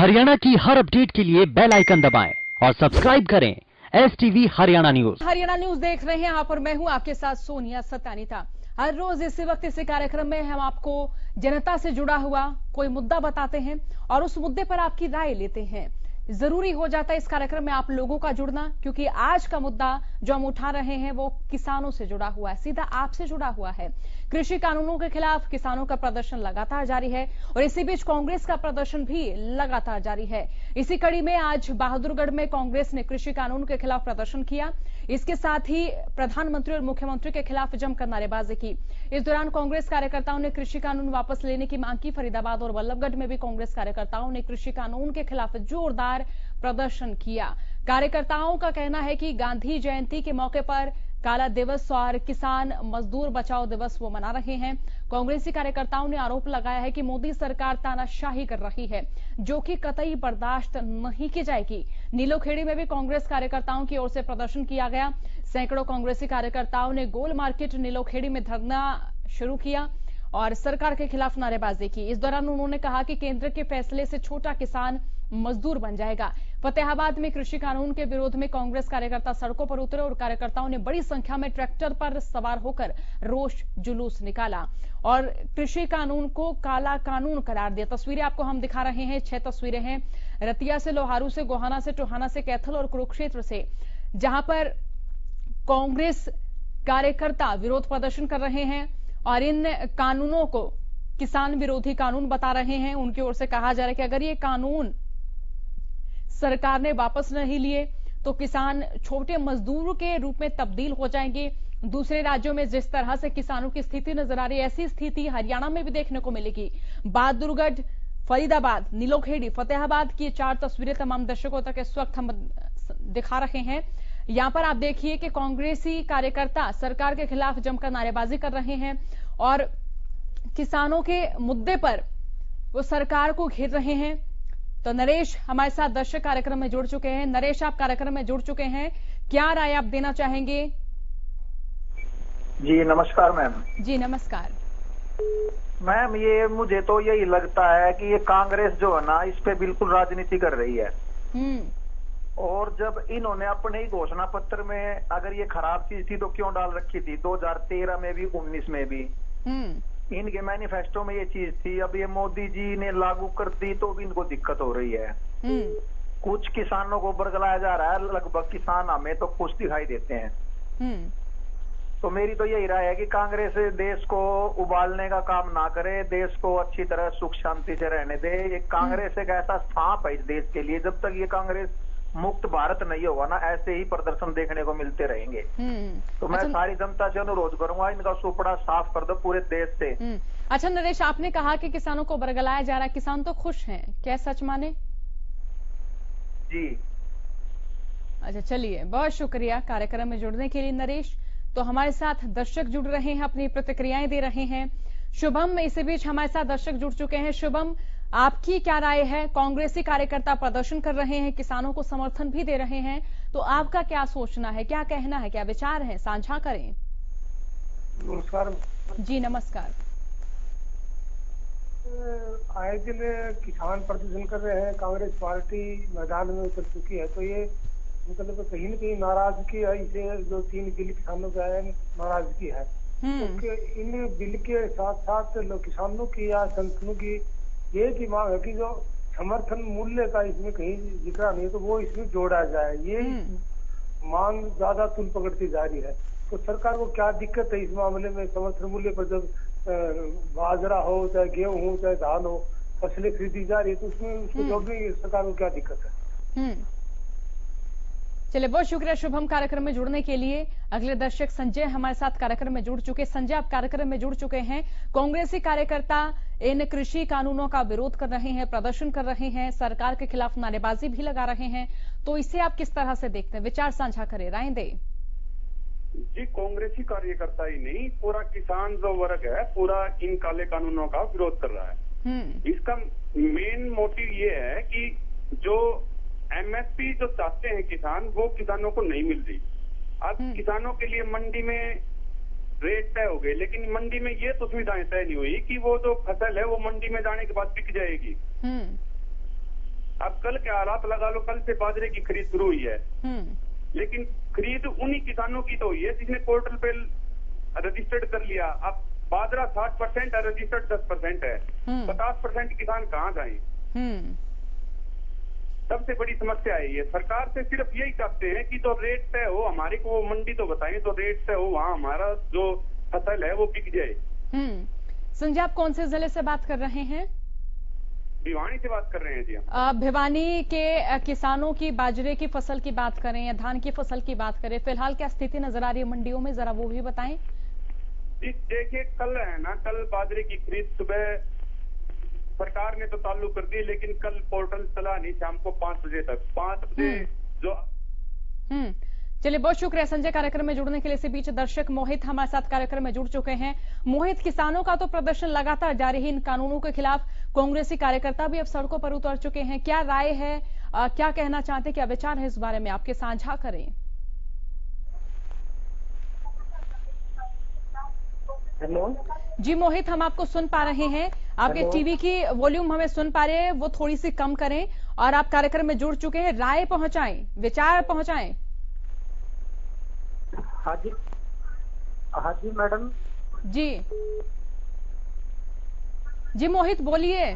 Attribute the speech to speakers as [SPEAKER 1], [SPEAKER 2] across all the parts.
[SPEAKER 1] हरियाणा की हर अपडेट के लिए बेल आइकन दबाएं और सब्सक्राइब करें STV Haryana news.
[SPEAKER 2] Haryana news देख रहे हैं यहाँ पर मैं हूँ आपके साथ सोनिया सत्यानीता। हर रोज इसी वक्त इसी कार्यक्रम में हम आपको जनता से जुड़ा हुआ कोई मुद्दा बताते हैं और उस मुद्दे पर आपकी राय लेते हैं। जरूरी हो जाता है इस कार्यक्रम में आप लोगों का जुड़ना, क्योंकि आज का मुद्दा जो हम उठा रहे हैं वो किसानों से जुड़ा हुआ है, सीधा आपसे जुड़ा हुआ है। कृषि कानूनों के खिलाफ किसानों का प्रदर्शन लगातार जारी है और इसी बीच कांग्रेस का प्रदर्शन भी लगातार जारी है। इसी कड़ी में आज बहादुरगढ़ में कांग्रेस ने कृषि कानून के खिलाफ प्रदर्शन किया। इसके साथ ही प्रधानमंत्री और मुख्यमंत्री के खिलाफ जमकर नारेबाजी की। इस दौरान कांग्रेस कार्यकर्ताओं ने कृषि कानून वापस लेने की मांग की। फरीदाबाद और बल्लभगढ़ में भी कांग्रेस कार्यकर्ताओं ने कृषि कानून के खिलाफ जोरदार प्रदर्शन किया। कार्यकर्ताओं का कहना है कि गांधी जयंती के मौके पर काला दिवस और किसान मजदूर बचाओ दिवस वो मना रहे हैं। कांग्रेसी कार्यकर्ताओं ने आरोप लगाया है कि मोदी सरकार तानाशाही कर रही है, जो कि कतई बर्दाश्त नहीं की जाएगी। नीलोखेड़ी में भी कांग्रेस कार्यकर्ताओं की ओर से प्रदर्शन किया गया। सैकड़ों कांग्रेसी कार्यकर्ताओं ने गोल मार्केट नीलोखेड़ी में धरना शुरू किया और सरकार के खिलाफ नारेबाजी की। इस दौरान उन्होंने कहा कि केंद्र के फैसले से छोटा किसान मजदूर बन जाएगा। फतेहाबाद में कृषि कानून के विरोध में कांग्रेस कार्यकर्ता सड़कों पर उतरे और कार्यकर्ताओं ने बड़ी संख्या में ट्रैक्टर पर सवार होकर रोष जुलूस निकाला और कृषि कानून को काला कानून करार दिया। तस्वीरें आपको हम दिखा रहे हैं, 6 तस्वीरें हैं रतिया से, लोहारू से, गोहाना से, टोहाना से, कैथल और कुरुक्षेत्र से, जहां पर कांग्रेस कार्यकर्ता विरोध प्रदर्शन कर रहे हैं और इन कानूनों को किसान विरोधी कानून बता रहे हैं। उनकी ओर से कहा जा रहा है कि अगर ये कानून सरकार ने वापस नहीं लिए तो किसान छोटे मजदूरों के रूप में तब्दील हो जाएंगे। दूसरे राज्यों में जिस तरह से किसानों की स्थिति नजर आ रही है, ऐसी स्थिति हरियाणा में भी देखने को मिलेगी। बहादुरगढ़, फरीदाबाद, नीलोखेड़ी, फतेहाबाद की 4 तस्वीरें तमाम दर्शकों तक इस वक्त हम दिखा रहे हैं। यहां पर आप देखिए कि कांग्रेसी कार्यकर्ता सरकार के खिलाफ जमकर नारेबाजी कर रहे हैं और किसानों के मुद्दे पर वो सरकार को घेर रहे हैं। तो नरेश हमारे साथ दर्शक कार्यक्रम में जुड़ चुके हैं। नरेश, आप कार्यक्रम में जुड़ चुके हैं, क्या राय आप देना चाहेंगे?
[SPEAKER 3] जी नमस्कार मैम।
[SPEAKER 2] जी नमस्कार
[SPEAKER 3] मैम, ये मुझे तो यही लगता है कि ये कांग्रेस जो है ना, इस पे बिल्कुल राजनीति कर रही है। और जब इन्होंने अपने ही घोषणा पत्र में अगर ये खराब चीज थी तो क्यों डाल रखी थी 2013 में भी, 19 में भी इनके मैनिफेस्टो में ये चीज थी। अब ये मोदी जी ने लागू कर दी तो भी इनको दिक्कत हो रही है। कुछ किसानों को बरगलाया जा रहा है, लगभग किसान हमें तो खुश दिखाई देते हैं। तो मेरी तो यही राय है कि कांग्रेस देश को उबालने का काम ना करे, देश को अच्छी तरह सुख शांति से रहने दे। ये कांग्रेस एक ऐसा सांप है इस देश के लिए, जब तक ये कांग्रेस मुक्त भारत नहीं होगा ना, ऐसे ही प्रदर्शन देखने को मिलते रहेंगे। तो मैं सारी जनता से अनुरोध करूंगा, इनका सुपड़ा साफ कर दो पूरे देश से।
[SPEAKER 2] अच्छा नरेश, आपने कहा कि किसानों को बरगलाया जा रहा है, किसान तो खुश हैं, क्या सच माने?
[SPEAKER 3] जी
[SPEAKER 2] अच्छा, चलिए, बहुत शुक्रिया कार्यक्रम में जुड़ने के लिए नरेश। तो हमारे साथ दर्शक जुड़ रहे हैं, अपनी प्रतिक्रियाएं दे रहे हैं। शुभम इसी बीच हमारे साथ दर्शक जुड़ चुके हैं। शुभम, आपकी क्या राय है? कांग्रेसी कार्यकर्ता प्रदर्शन कर रहे हैं, किसानों को समर्थन भी दे रहे हैं, तो आपका क्या सोचना है, क्या कहना है, क्या विचार है, साझा करें।
[SPEAKER 4] नमस्कार
[SPEAKER 2] जी नमस्कार।
[SPEAKER 4] आए दिन किसान प्रदर्शन कर रहे हैं, कांग्रेस पार्टी मैदान में उतर चुकी है, तो ये मतलब कहीं न कहीं नाराजगी है। इसे जो 3 बिल किसानों का है, नाराजगी है। तो इन बिल के साथ साथ किसानों की या संगठनों की ये की मांग है कि जो समर्थन मूल्य का इसमें कहीं जिक्र नहीं है तो वो इसमें जोड़ा जाए। ये मांग ज्यादा तुल पकड़ती जा रही है। तो सरकार को क्या दिक्कत है इस मामले में? समर्थन मूल्य पर जब बाजरा हो, चाहे गेहूं हो, चाहे धान हो, फसलें खरीदी जा रही है, तो उसमें उसको जोड़ने की सरकार को क्या दिक्कत है?
[SPEAKER 2] चलिए, बहुत शुक्रिया शुभम कार्यक्रम में जुड़ने के लिए। अगले दर्शक संजय हमारे साथ कार्यक्रम में जुड़ चुके। संजय, आप कार्यक्रम में जुड़ चुके हैं। कांग्रेसी कार्यकर्ता इन कृषि कानूनों का विरोध कर रहे हैं, प्रदर्शन कर रहे हैं, सरकार के खिलाफ नारेबाजी भी लगा रहे हैं, तो इसे आप किस तरह से देखते हैं? विचार साझा करें, राय दें।
[SPEAKER 5] जी, कांग्रेसी कार्यकर्ता ही नहीं, पूरा किसान जो वर्ग है पूरा इन काले कानूनों का विरोध कर रहा है। इसका मेन मोटिव ये है कि जो MSP जो चाहते हैं किसान, वो किसानों को नहीं मिल रही। अब किसानों के लिए मंडी में रेट तय हो गए, लेकिन मंडी में ये तो सुविधाएं तय नहीं हुई कि वो जो फसल है वो मंडी में जाने के बाद बिक जाएगी। अब कल के हालात लगा लो, कल से बाजरे की खरीद शुरू हुई है, लेकिन खरीद उन्हीं किसानों की तो हुई है जिसने पोर्टल पे रजिस्टर्ड कर लिया। अब बाजरा 60% है, रजिस्टर्ड 10% है, 50% किसान कहाँ जाए? सबसे बड़ी समस्या है ये। सरकार से सिर्फ यही चाहते हैं कि तो रेट तय हो, हमारे को मंडी तो बताएं, तो रेट तय हो, वहाँ हमारा जो फसल है वो बिक जाए।
[SPEAKER 2] संजय, आप कौन से जिले से बात कर रहे हैं?
[SPEAKER 5] भिवानी से बात कर रहे हैं जी।
[SPEAKER 2] भिवानी के किसानों की बाजरे की फसल की बात करें या धान की फसल की बात करें, फिलहाल क्या स्थिति नजर आ रही है मंडियों में, जरा वो भी बताएं।
[SPEAKER 5] जी देखिए, कल है ना, कल बाजरे की खरीद सुबह सरकार ने तो चालू कर दी, लेकिन कल पोर्टल चला नहीं शाम को 5 बजे तक। 5 बजे जो
[SPEAKER 2] चलिए, बहुत शुक्रिया संजय कार्यक्रम में जुड़ने के लिए। इसी बीच दर्शक मोहित हमारे साथ कार्यक्रम में जुड़ चुके हैं। मोहित, किसानों का तो प्रदर्शन लगातार जारी है इन कानूनों के खिलाफ, कांग्रेसी कार्यकर्ता भी अब सड़कों पर उतर चुके हैं, क्या राय है, क्या कहना चाहते हैं, क्या विचार है इस बारे में, आपके साझा करें।
[SPEAKER 6] हेलो
[SPEAKER 2] जी मोहित, हम आपको सुन पा रहे हैं, आपके टीवी की वॉल्यूम हमें सुन पा रहे हैं, वो थोड़ी सी कम करें और आप कार्यक्रम में जुड़ चुके हैं, राय पहुंचाएं, विचार पहुंचाएं।
[SPEAKER 6] हाँ जी मैडम
[SPEAKER 2] जी मोहित बोलिए।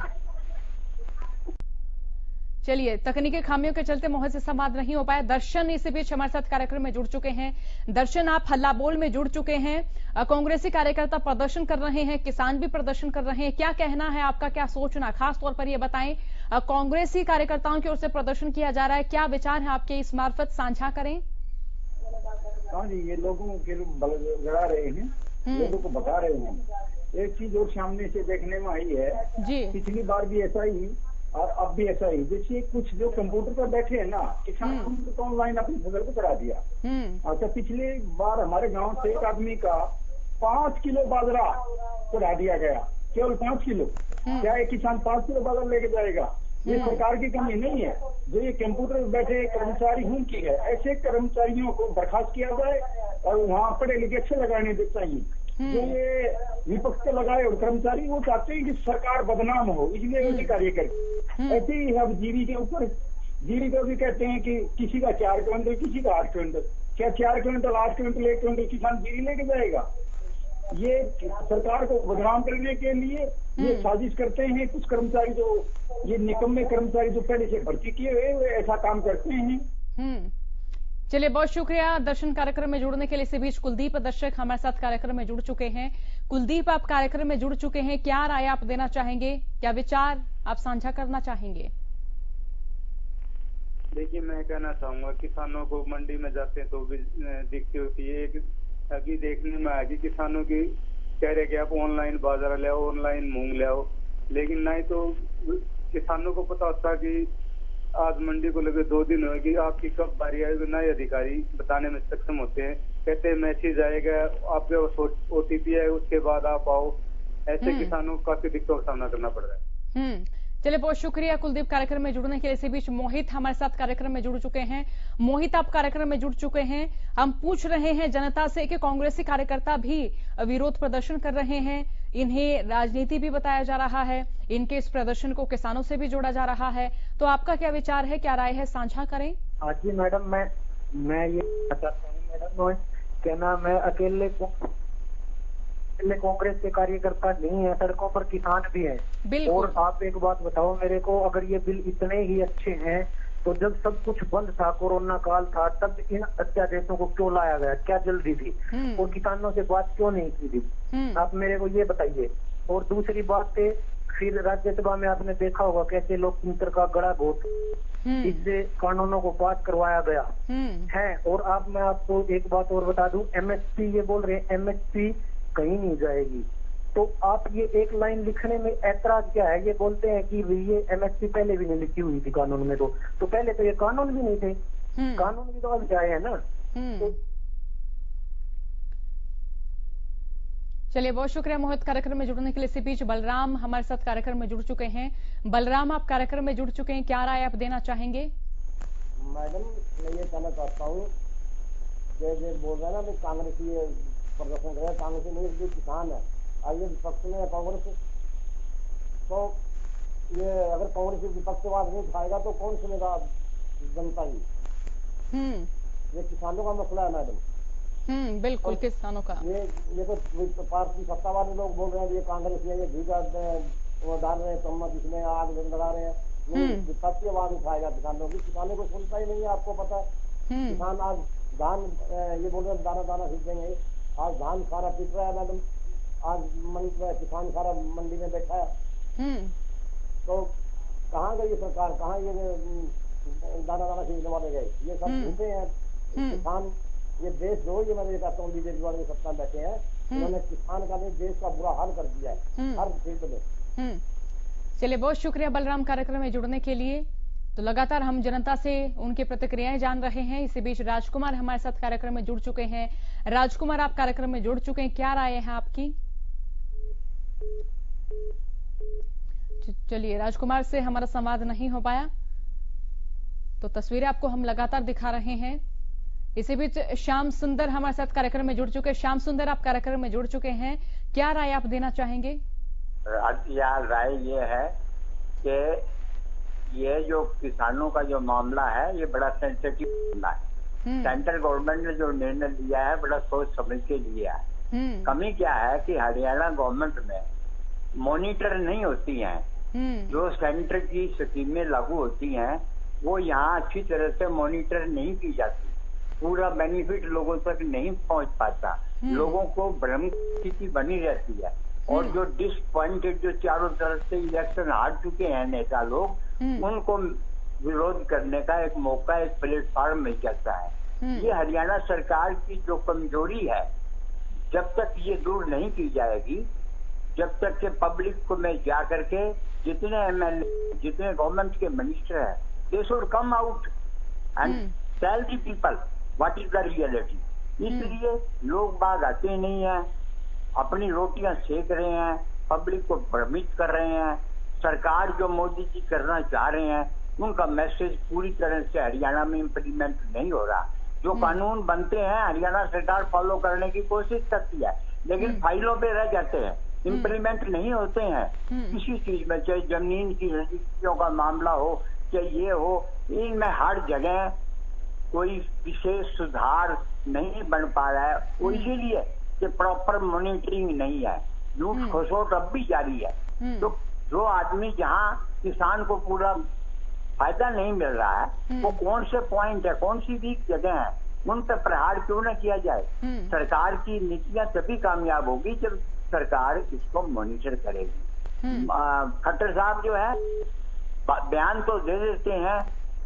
[SPEAKER 2] चलिए, तकनीकी खामियों के चलते मोहित से संवाद नहीं हो पाया। दर्शन इसी बीच हमारे साथ कार्यक्रम में जुड़ चुके हैं। दर्शन, आप हल्ला बोल में जुड़ चुके हैं, कांग्रेसी कार्यकर्ता प्रदर्शन कर रहे हैं, किसान भी प्रदर्शन कर रहे हैं, क्या कहना है आपका, क्या सोचना, खास तौर पर ये बताएं, कांग्रेसी कार्यकर्ताओं की ओर से प्रदर्शन किया जा रहा है, क्या विचार है आपके, इस मार्फत साझा करें।
[SPEAKER 7] हाँ जी, ये लोगों के लड़ा रहे हैं, लोगों को बता रहे हैं। एक चीज और सामने से देखने में आई है जी, पिछली बार भी ऐसा ही और अब भी ऐसा ही। देखिए, कुछ जो कंप्यूटर पर बैठे हैं ना किसान, तो ऑनलाइन अपनी फसल को चढ़ा दिया। अच्छा, पिछली बार हमारे गांव से एक आदमी का 5 किलो बाजरा चढ़ा दिया गया, केवल 5 किलो। क्या एक किसान 5 किलो बाजरा लेके जाएगा? ये सरकार की कमी नहीं है, जो ये कंप्यूटर में बैठे कर्मचारी उनकी है। ऐसे कर्मचारियों को बर्खास्त किया जाए और वहाँ पढ़े लिखे अच्छे लगाने चाहिए। जो ये विपक्ष के लगाए और कर्मचारी, वो चाहते हैं कि सरकार बदनाम हो, इसलिए वो कार्य करते। ऐसे ही अब जीरी के ऊपर, जीरी को भी कहते हैं कि किसी का 4 क्विंटल, किसी का 8 क्विंटल। क्या 4 क्विंटल, 8 क्विंटल, 1 क्विंटल किसान जीरी लेके जाएगा? ये सरकार को बदनाम करने के लिए ये साजिश करते हैं कुछ कर्मचारी, जो ये निकम्मे कर्मचारी जो पहले से भर्ती किए हुए, वो ऐसा काम करते हैं।
[SPEAKER 2] चलिए, बहुत शुक्रिया दर्शन कार्यक्रम में जुड़ने के लिए। इसी बीच कुलदीप दर्शक हमारे साथ कार्यक्रम में जुड़ चुके हैं। कुलदीप, आप कार्यक्रम में जुड़ चुके हैं, क्या राय आप देना चाहेंगे, क्या विचार आप साझा करना चाहेंगे?
[SPEAKER 8] देखिए, मैं कहना चाहूंगा, किसानों को मंडी में जाते हैं तो भी दिखती होती है, अभी देखने में आएगी किसानों की कह रहे कि आप ऑनलाइन बाजार ले आओ, ऑनलाइन मूंग ले आओ, लेकिन नहीं तो किसानों को पता होता कि आज मंडी को लगे 2 दिन होगी, आपकी कब बारी आएगी, नए अधिकारी बताने में सक्षम होते हैं। कहते हैं मैसेज आएगा, आपके OTP है, उसके बाद आप आओ। ऐसे किसानों को काफी दिक्कतों का सामना करना पड़ रहा है।
[SPEAKER 2] चलिए, बहुत शुक्रिया कुलदीप कार्यक्रम में जुड़ने के लिए। इसी बीच मोहित हमारे साथ कार्यक्रम में जुड़ चुके हैं। मोहित, आप कार्यक्रम में जुड़ चुके हैं, हम पूछ रहे हैं जनता से कि कांग्रेसी कार्यकर्ता भी विरोध प्रदर्शन कर रहे हैं, इन्हें राजनीति भी बताया जा रहा है, इनके इस प्रदर्शन को किसानों से भी जोड़ा जा रहा है, तो आपका क्या विचार है, क्या राय है, साझा करें।
[SPEAKER 6] हाँ जी मैडम, मैं ये चाहता हूँ मैडम, कहना मैं अकेले कांग्रेस के कार्यकर्ता नहीं है, सड़कों पर किसान भी हैं। और आप एक बात बताओ मेरे को, अगर ये बिल इतने ही अच्छे हैं तो जब सब कुछ बंद था, कोरोना काल था, तब इन अध्यादेशों को क्यों लाया गया, क्या जल्दी थी, और किसानों से बात क्यों नहीं की थी, आप मेरे को ये बताइए। और दूसरी बात है, फिर राज्यसभा में आपने देखा होगा कैसे लोकतंत्र का गड़ा घोट इससे कानूनों को पास करवाया गया है। और अब मैं आपको एक बात और बता दूं, MSP ये बोल रहे हैं MSP कहीं नहीं जाएगी, तो आप ये एक लाइन लिखने में ऐतराज क्या है? ये बोलते हैं कि ये MSP पहले भी नहीं लिखी हुई थी कानून में, तो पहले तो ये कानून भी नहीं थे, कानून भी तो अब जाए है ना।
[SPEAKER 2] चलिए, बहुत शुक्रिया मोहित कार्यक्रम में जुड़ने के लिए। इसी बीच बलराम हमारे साथ कार्यक्रम में जुड़ चुके हैं। बलराम, आप कार्यक्रम में जुड़ चुके हैं, क्या राय आप देना चाहेंगे?
[SPEAKER 9] मैडम, मैं ये कहना चाहता हूँ, जैसे बोल रहे हैं ना कांग्रेसी प्रदर्शन कर रहे हैं, कांग्रेसी नहीं जो किसान है, आइए विपक्ष में कांग्रेस, तो ये अगर कांग्रेस विपक्षवाद नहीं उठाएगा तो कौन सुनेगा जनता ही। ये किसानों का मसला है मैडम।
[SPEAKER 2] बिल्कुल किसानों का।
[SPEAKER 9] ये तो पार्टी सत्ता वाले लोग बोल रहे हैं ये कांग्रेस ने ये घी का वो डाल रहे हैं, चम्मच इसमें आग लगा रहे हैं। विपक्षी आवाज उठाएगा किसानों की, किसानों को सुनता ही नहीं है। आपको पता है किसान आज धान ये बोल रहे हैं दाना दाना सीख देंगे, आज धान सारा पिट रहा है मैडम। आज किसान सारा मंडी में बैठा है, तो कहाँ गई सरकार, कहाँ ये दाना दाना सीखने वाले गए? ये सब झूठे हैं किसान। ये देश जो ये मैं कहता हूँ बीजेपी वाले सत्ता में बैठे हैं, उन्होंने किसान का नहीं देश का बुरा हाल कर दिया है हर क्षेत्र में।
[SPEAKER 2] चलिए बहुत शुक्रिया बलराम कार्यक्रम में जुड़ने के लिए। तो लगातार हम जनता से उनकी प्रतिक्रियाएं जान रहे हैं। इसी बीच राजकुमार हमारे साथ कार्यक्रम में जुड़ चुके हैं। राजकुमार, आप कार्यक्रम में जुड़ चुके हैं, क्या राय है आपकी? चलिए राजकुमार से हमारा संवाद नहीं हो पाया, तो तस्वीरें आपको हम लगातार दिखा रहे हैं। इसी बीच श्याम सुंदर हमारे साथ कार्यक्रम में जुड़ चुके हैं। श्याम सुंदर, आप कार्यक्रम में जुड़ चुके हैं, क्या राय आप देना चाहेंगे?
[SPEAKER 10] राय ये है कि ये जो किसानों का जो मामला है ये बड़ा सेंसिटिव मामला है। सेंट्रल गवर्नमेंट ने जो निर्णय लिया है बड़ा सोच समझ के लिया है। कमी क्या है कि हरियाणा गवर्नमेंट में मॉनिटर नहीं होती हैं। जो सेंटर की स्कीमें लागू होती हैं वो यहाँ अच्छी तरह से मॉनिटर नहीं की जाती, पूरा बेनिफिट लोगों तक नहीं पहुंच पाता, लोगों को भ्रम स्थिति बनी रहती है। और जो डिसअपॉइंटेड जो चारों तरफ से इलेक्शन हार चुके हैं नेता लोग, उनको विरोध करने का एक मौका, एक प्लेटफॉर्म मिल जाता है। ये हरियाणा सरकार की जो कमजोरी है, जब तक ये दूर नहीं की जाएगी, जब तक के पब्लिक को में जा करके जितने एमएलए, जितने गवर्नमेंट के मिनिस्टर हैं, they should come out and tell the people what is the reality. इसलिए लोग बाग आते नहीं है, अपनी रोटियां सेक रहे हैं, पब्लिक को भ्रमित कर रहे हैं। सरकार जो मोदी जी करना चाह रहे हैं उनका मैसेज पूरी तरह से हरियाणा में इम्प्लीमेंट नहीं हो रहा। जो कानून बनते हैं हरियाणा सरकार फॉलो करने की कोशिश करती है, लेकिन फाइलों पे रह जाते हैं, इम्प्लीमेंट नहीं होते हैं किसी चीज में, चाहे जमीन की रजिस्ट्रियों का मामला हो, चाहे ये हो, इनमें हर जगह कोई विशेष सुधार नहीं बन पा रहा है। वो इसीलिए कि प्रॉपर मॉनिटरिंग नहीं है, लूट खसोट अब भी जारी है। तो जो आदमी जहाँ किसान को पूरा फायदा नहीं मिल रहा है, वो कौन से पॉइंट है, कौन सी वीक जगह है, उन पर प्रहार क्यों न किया जाए? सरकार की नीतियां तभी कामयाब होगी जब सरकार इसको मॉनिटर करेगी। खट्टर साहब जो है बयान तो दे देते हैं,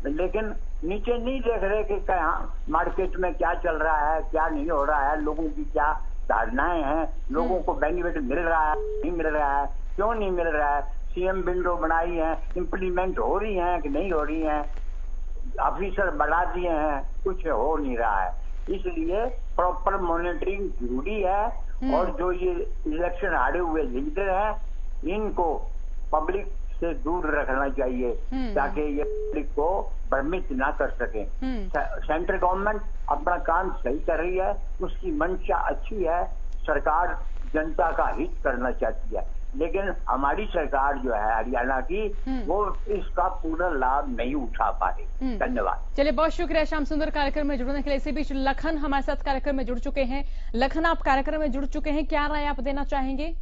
[SPEAKER 10] लेकिन नीचे नहीं देख रहे कि क्या मार्केट में क्या चल रहा है, क्या नहीं हो रहा है, लोगों की क्या धारणाएं हैं, लोगों को बेनिफिट मिल रहा है, नहीं मिल रहा है, क्यों नहीं मिल रहा है, सीएम विंडो बनाई है, इम्प्लीमेंट हो रही हैं कि नहीं हो रही हैं, ऑफिसर बढ़ा दिए हैं, कुछ हो नहीं रहा है। इसलिए प्रॉपर मॉनिटरिंग जरूरी है। और जो ये इलेक्शन हारे हुए लीडर हैं इनको पब्लिक से दूर रखना चाहिए ताकि ये पब्लिक को भ्रमित ना कर सके। सेंट्रल गवर्नमेंट अपना काम सही कर रही है, उसकी मंशा अच्छी है, सरकार जनता का हित करना चाहती है, लेकिन हमारी सरकार जो है हरियाणा की वो इसका पूरा लाभ नहीं उठा पा रही। धन्यवाद।
[SPEAKER 2] चलिए बहुत शुक्रिया श्याम सुंदर कार्यक्रम में जुड़ने के लिए। इसी बीच लखन हमारे साथ कार्यक्रम में जुड़ चुके हैं। लखन, आप कार्यक्रम में जुड़ चुके हैं, क्या राय आप देना चाहेंगे?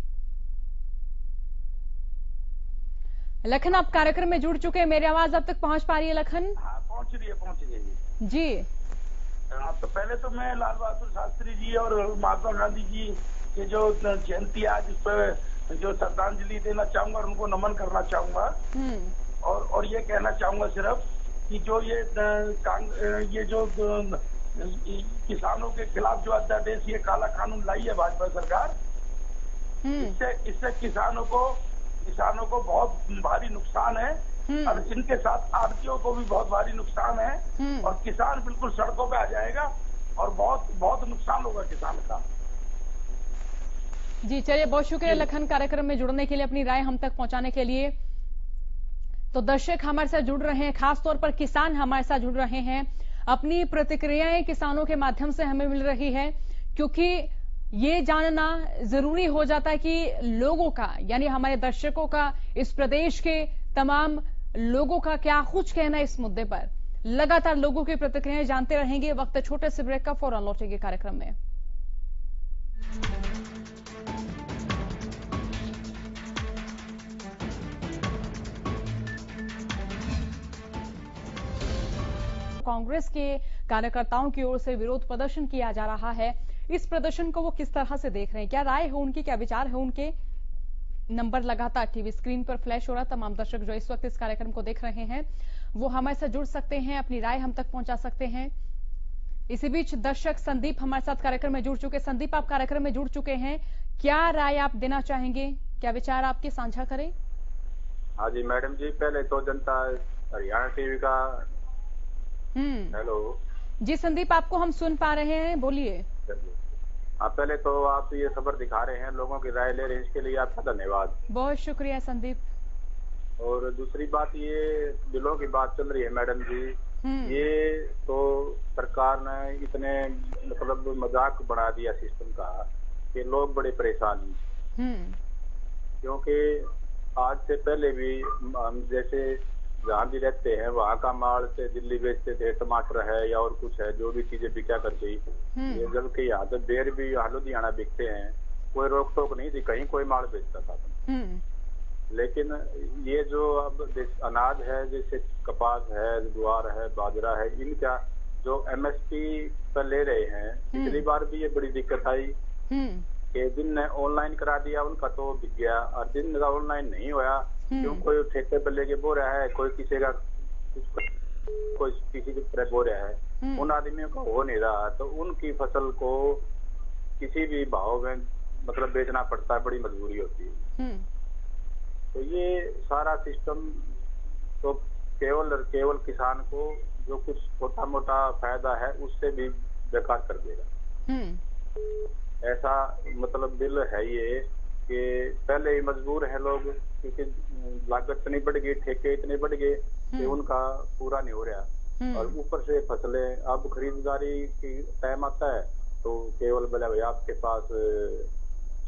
[SPEAKER 2] लखन, आप कार्यक्रम में जुड़ चुके हैं, मेरी आवाज अब तक पहुंच पा रही है लखन?
[SPEAKER 11] हाँ, पहुंच रही है
[SPEAKER 2] जी।
[SPEAKER 11] तो पहले तो मैं लाल बहादुर शास्त्री जी और महात्मा गांधी जी के जो जयंती आज इस पर जो श्रद्धांजलि देना चाहूंगा और उनको नमन करना चाहूंगा। और ये कहना चाहूंगा सिर्फ कि जो ये जो किसानों के खिलाफ जो अध्यादेश ये काला कानून लाई है भाजपा सरकार, इससे किसानों को बहुत भारी नुकसान है और इनके साथ आड़तियों को भी बहुत भारी नुकसान है और किसान बिल्कुल सड़कों पे आ जाएगा और बहुत नुकसान होगा किसान का।
[SPEAKER 2] जी चलिए बहुत शुक्रिया लखन कार्यक्रम में जुड़ने के लिए, अपनी राय हम तक पहुंचाने के लिए। तो दर्शक हमारे साथ जुड़ रहे हैं, खासतौर पर किसान हमारे साथ जुड़ रहे हैं, अपनी प्रतिक्रियाएं किसानों के माध्यम से हमें मिल रही है, क्योंकि ये जानना जरूरी हो जाता है कि लोगों का यानी हमारे दर्शकों का इस प्रदेश के तमाम लोगों का क्या कुछ कहना है इस मुद्दे पर। लगातार लोगों की प्रतिक्रियाएं जानते रहेंगे। वक्त छोटे से ब्रेक का, फौरन लौटेंगे कार्यक्रम में। कांग्रेस के कार्यकर्ताओं की ओर से विरोध प्रदर्शन किया जा रहा है। इस प्रदर्शन को वो किस तरह से देख रहे हैं, क्या राय है उनकी, क्या विचार है उनके, नंबर लगातार टीवी स्क्रीन पर फ्लैश हो रहा है। तमाम दर्शक जो इस वक्त इस कार्यक्रम को देख रहे हैं वो हमारे साथ जुड़ सकते हैं, अपनी राय हम तक पहुंचा सकते हैं। इसी बीच दर्शक संदीप हमारे साथ कार्यक्रम में जुड़ चुके। संदीप, आप कार्यक्रम में जुड़ चुके हैं, क्या राय आप देना चाहेंगे, क्या विचार आपके साझा करें?
[SPEAKER 12] हाँ जी मैडम जी, पहले तो जनता हरियाणा टीवी का हेलो
[SPEAKER 2] जी संदीप, आपको हम सुन पा रहे हैं, बोलिए।
[SPEAKER 12] हाँ, पहले तो आप ये खबर दिखा रहे हैं, लोगों की राय ले रहे हैं, इसके लिए आपका धन्यवाद,
[SPEAKER 2] बहुत शुक्रिया संदीप।
[SPEAKER 12] और दूसरी बात, ये बिलों की बात चल रही है मैडम जी, ये तो सरकार ने इतने मतलब मजाक बढ़ा दिया सिस्टम का कि लोग बड़े परेशान हैं। क्योंकि आज से पहले भी हम जैसे जहाँ भी रहते हैं वहाँ का माल से दिल्ली बेचते थे, टमाटर है या और कुछ है, जो भी चीजें बिका कर गई। ये जबकि यहाँ तो बेर भी लुधियाना बिकते हैं, कोई रोक टोक नहीं थी, कहीं कोई माल बेचता था। लेकिन ये जो अब अनाज है, जैसे कपास है, ज्वार है, बाजरा है, इनका जो MSP पर ले रहे हैं, पिछली बार भी ये बड़ी दिक्कत आई कि जिनने ऑनलाइन करा दिया उनका तो बिक गया, और जिनका ऑनलाइन नहीं हुआ, क्यों कोई ठेके पर लेके बो रहा है, कोई किसी का कोई किसी की तरह बो रहा है, उन आदमियों का हो नहीं रहा, तो उनकी फसल को किसी भी भाव में मतलब बेचना पड़ता है, बड़ी मजबूरी होती है। तो ये सारा सिस्टम तो केवल किसान को जो कुछ छोटा मोटा फायदा है उससे भी बेकार कर देगा। ऐसा मतलब बिल है ये कि पहले ही मजबूर है लोग, क्योंकि लागत इतनी बढ़ गई, ठेके इतने बढ़ गए कि उनका पूरा नहीं हो रहा, और ऊपर से फसलें अब खरीदारी की टाइम आता है तो केवल बोला भाई आपके पास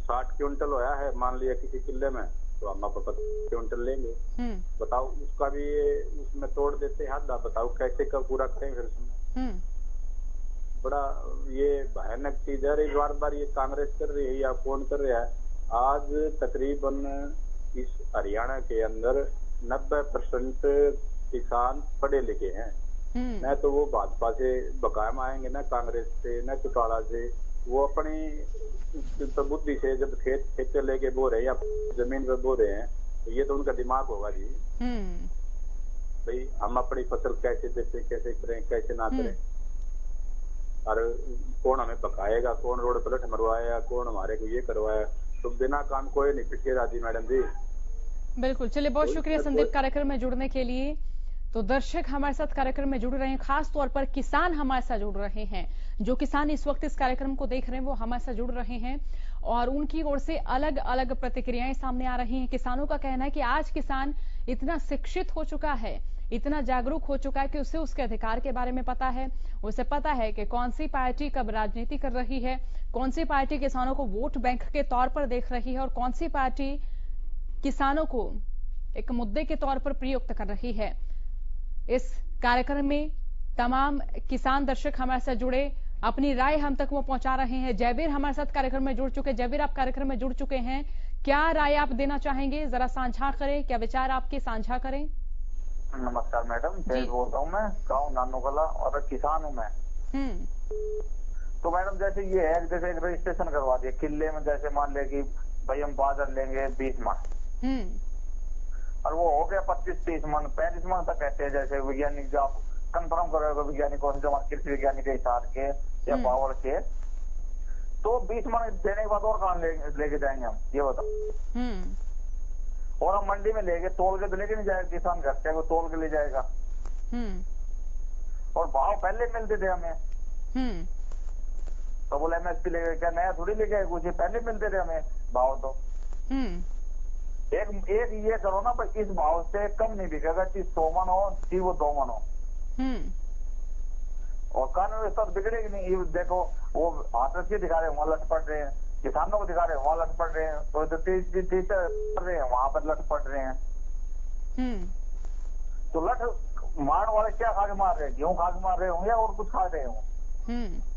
[SPEAKER 12] 60 क्विंटल होया है, मान लिया किसी किले में, तो हम आपको 50 क्विंटल लेंगे। बताओ, उसका भी उसमें तोड़ देते हैं आधा, बताओ कैसे का पूरा करें फिर उसमें। बड़ा ये भयानक चीज है। बार बार ये कांग्रेस कर रही है या कौन कर रहा है। आज तकरीबन इस हरियाणा के अंदर 90% किसान पढ़े लिखे हैं, न तो वो भाजपा से बकायम आएंगे, न कांग्रेस से, न चौटाला से। वो अपनी तो बुद्धि से जब खेत लेके बो रहे हैं या जमीन पे बो रहे हैं, तो ये तो उनका दिमाग होगा जी, भाई हम अपनी फसल कैसे देते, कैसे करें, कैसे ना करें, और कौन हमें बकाएगा, कौन रोड पलट मरवाएगा, कौन हमारे को ये करवाया। तो बिना काम कोई नहीं पिछले राजी मैडम जी।
[SPEAKER 2] बिल्कुल, चलिए बहुत शुक्रिया संदीप कार्यक्रम में जुड़ने के लिए। तो दर्शक हमारे साथ कार्यक्रम में जुड़ रहे हैं, खास तौर पर किसान हमारे साथ जुड़ रहे हैं। जो किसान इस वक्त इस कार्यक्रम को देख रहे हैं वो हमारे साथ जुड़ रहे हैं, और उनकी ओर से अलग अलग प्रतिक्रियाएं सामने आ रही हैं। किसानों का कहना है कि आज किसान इतना शिक्षित हो चुका है, इतना जागरूक हो चुका है कि उसे उसके अधिकार के बारे में पता है। उसे पता है कि कौन सी पार्टी कब राजनीति कर रही है, कौन सी पार्टी किसानों को वोट बैंक के तौर पर देख रही है, और कौन सी पार्टी किसानों को एक मुद्दे के तौर पर प्रयुक्त कर रही है। इस कार्यक्रम में तमाम किसान दर्शक हमारे साथ जुड़े, अपनी राय हम तक वो पहुंचा रहे हैं। जयवीर हमारे साथ कार्यक्रम में जुड़ चुके। जयवीर, आप कार्यक्रम में जुड़ चुके हैं, क्या राय आप देना चाहेंगे, जरा साझा करें, क्या विचार आपके साझा करें?
[SPEAKER 13] नमस्कार मैडम, जय बोल रहा हूँ मैं, गाँव नानोकला, और किसान हूँ मैं। तो मैडम जैसे ये है, जैसे एक रजिस्ट्रेशन करवा दिया किले में, जैसे मान ले कि भाई हम बाजरा लेंगे 20 मन, और वो हो गया 25-30 मन, 35 मन तक कहते हैं। जैसे वैज्ञानिक जो आप कंफर्म करोगे वैज्ञानिकों से, जो हमारे कृषि वैज्ञानिक के हिसाब के या पावर के, तो 20 मन देने के बाद और कहाँ लेके जाएंगे हम, ये बताओ। और हम मंडी में लेके तोल के तो लेके नहीं जाएगा किसान, घर से वो तोल के ले जाएगा। और भाव पहले मिलते थे हमें, तो बोले MSP लेके, क्या नया थोड़ी लेके कुछ, पहले मिलते थे हमें भाव। तो एक ये करो ना, पर इस भाव से कम नहीं बिकेगा, चीज 100 मन हो, चीज वो 2 मन हो, और कानून व्यवस्था बिगड़ेगी नहीं। ये देखो, वो हाथ से दिखा रहे हैं, वहां लट पड़ रहे हैं, किसानों को दिखा रहे हैं, वहां लट पड़ रहे हैं, तो तीस पड़ रहे हैं, वहां पर लट पड़ रहे हैं। तो लठ मारने वाले क्या खा के मार रहे हैं? गेहूं खा के मार रहे होंगे और कुछ खा रहे होंगे।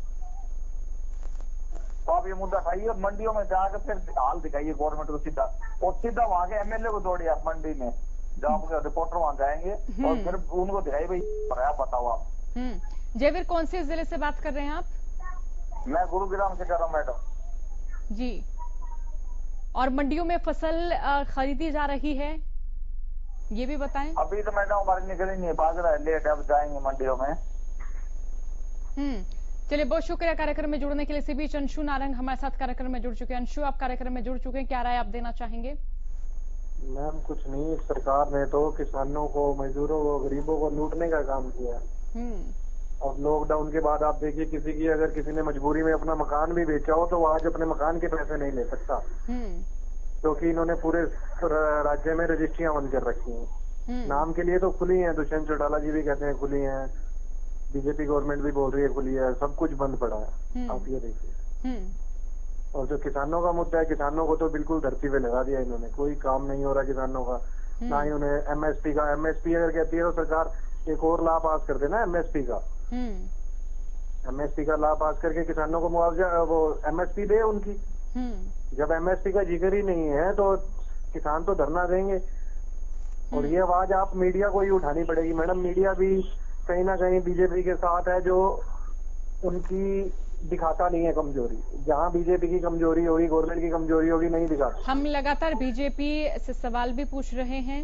[SPEAKER 13] तो आप ये मुद्दा उठाइए और मंडियों में जाकर फिर हाल दिखाइए गवर्नमेंट को सीधा, और सीधा वहां के एमएलए को दौड़िए आप मंडी में, जब रिपोर्टर वहां जाएंगे और फिर उनको दिखाइए भाई आप बताओ आप।
[SPEAKER 2] जयवीर, कौन से जिले से बात कर रहे हैं आप?
[SPEAKER 13] मैं गुरुग्राम से कर रहा हूँ मैडम
[SPEAKER 2] जी। और मंडियों में फसल खरीदी जा रही है, ये भी बताएं।
[SPEAKER 13] अभी तो मैडम हमारी निकली नहीं है, बाजरा है, लेट अब जाएंगे मंडियों में।
[SPEAKER 2] चलिए, बहुत शुक्रिया कार्यक्रम में जुड़ने के लिए। इसी बीच अंशु नारंग हमारे साथ कार्यक्रम में जुड़ चुके हैं। अंशु, आप कार्यक्रम में जुड़ चुके हैं, क्या राय आप देना चाहेंगे?
[SPEAKER 14] मैम कुछ नहीं, सरकार ने तो किसानों को, मजदूरों को, गरीबों को लूटने का काम किया। अब लॉकडाउन के बाद आप देखिए, अगर किसी ने मजबूरी में अपना मकान भी बेचा हो तो वो आज अपने मकान के पैसे नहीं ले सकता, क्योंकि इन्होंने पूरे राज्य में रजिस्ट्रियां बंद कर रखी हैं। नाम के लिए तो खुली हैं, दुष्यंत चौटाला जी भी कहते हैं खुली हैं, बीजेपी गवर्नमेंट भी बोल रही है खुली है, सब कुछ बंद पड़ा है। आप ये देखिए। और जो किसानों का मुद्दा है, किसानों को तो बिल्कुल धरती पे लगा दिया इन्होंने, कोई काम नहीं हो रहा किसानों का, ना ही उन्हें एमएसपी अगर कहती है तो सरकार एक और लाभ पास कर देना एमएसपी का लाभ पास करके किसानों को मुआवजा, वो एमएसपी दे उनकी। जब एमएसपी का जिक्र ही नहीं है तो किसान तो धरना देंगे। और ये आवाज आप मीडिया को ही उठानी पड़ेगी मैडम। मीडिया भी कहीं ना कहीं बीजेपी के साथ है, जो उनकी दिखाता नहीं है कमजोरी। जहां बीजेपी की कमजोरी होगी, गवर्नमेंट की कमजोरी होगी, नहीं दिखाता।
[SPEAKER 2] हम लगातार बीजेपी से सवाल भी पूछ रहे हैं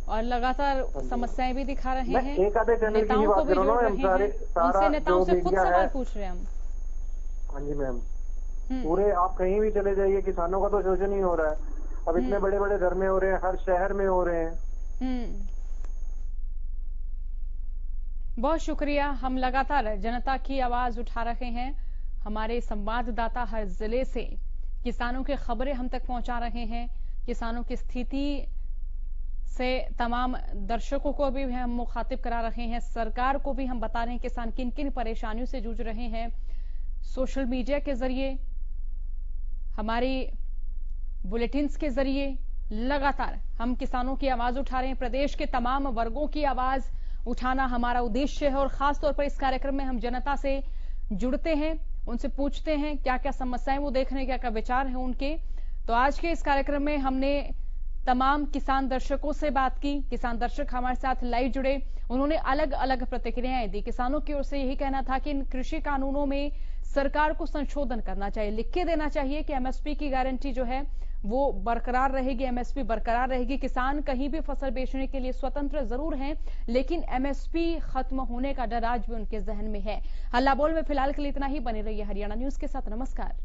[SPEAKER 2] और लगातार समस्याएं भी दिखा रहे हैं।
[SPEAKER 14] एक आधे चैनल की बात करो ना,
[SPEAKER 2] उनसे नेताओं से खुद सवाल पूछ रहे हैं हम।
[SPEAKER 14] हाँ जी मैम, पूरे आप कहीं भी चले जाइए, किसानों का तो शोषण ही हो रहा है। अब इतने बड़े बड़े धरने हो रहे हैं, हर शहर में हो रहे हैं।
[SPEAKER 2] बहुत शुक्रिया। हम लगातार जनता की आवाज उठा रहे हैं। हमारे संवाददाता हर जिले से किसानों की खबरें हम तक पहुंचा रहे हैं। किसानों की स्थिति से तमाम दर्शकों को भी हम मुखातिब करा रहे हैं। सरकार को भी हम बता रहे हैं किसान किन किन परेशानियों से जूझ रहे हैं। सोशल मीडिया के जरिए, हमारी बुलेटिन्स के जरिए लगातार हम किसानों की आवाज उठा रहे हैं। प्रदेश के तमाम वर्गों की आवाज उठाना हमारा उद्देश्य है और खासतौर पर इस कार्यक्रम में हम जनता से जुड़ते हैं, उनसे पूछते हैं क्या क्या समस्याएं वो देख रहे हैं, क्या क्या विचार हैं उनके। तो आज के इस कार्यक्रम में हमने तमाम किसान दर्शकों से बात की। किसान दर्शक हमारे साथ लाइव जुड़े, उन्होंने अलग अलग प्रतिक्रियाएं दी। किसानों की ओर से यही कहना था कि इन कृषि कानूनों में सरकार को संशोधन करना चाहिए, लिख के देना चाहिए कि एमएसपी की गारंटी जो है वो बरकरार रहेगी, एमएसपी बरकरार रहेगी। किसान कहीं भी फसल बेचने के लिए स्वतंत्र जरूर हैं, लेकिन एमएसपी खत्म होने का डर आज भी उनके जहन में है। हल्ला बोल में फिलहाल के लिए इतना ही। बने रहिए हरियाणा न्यूज के साथ। नमस्कार।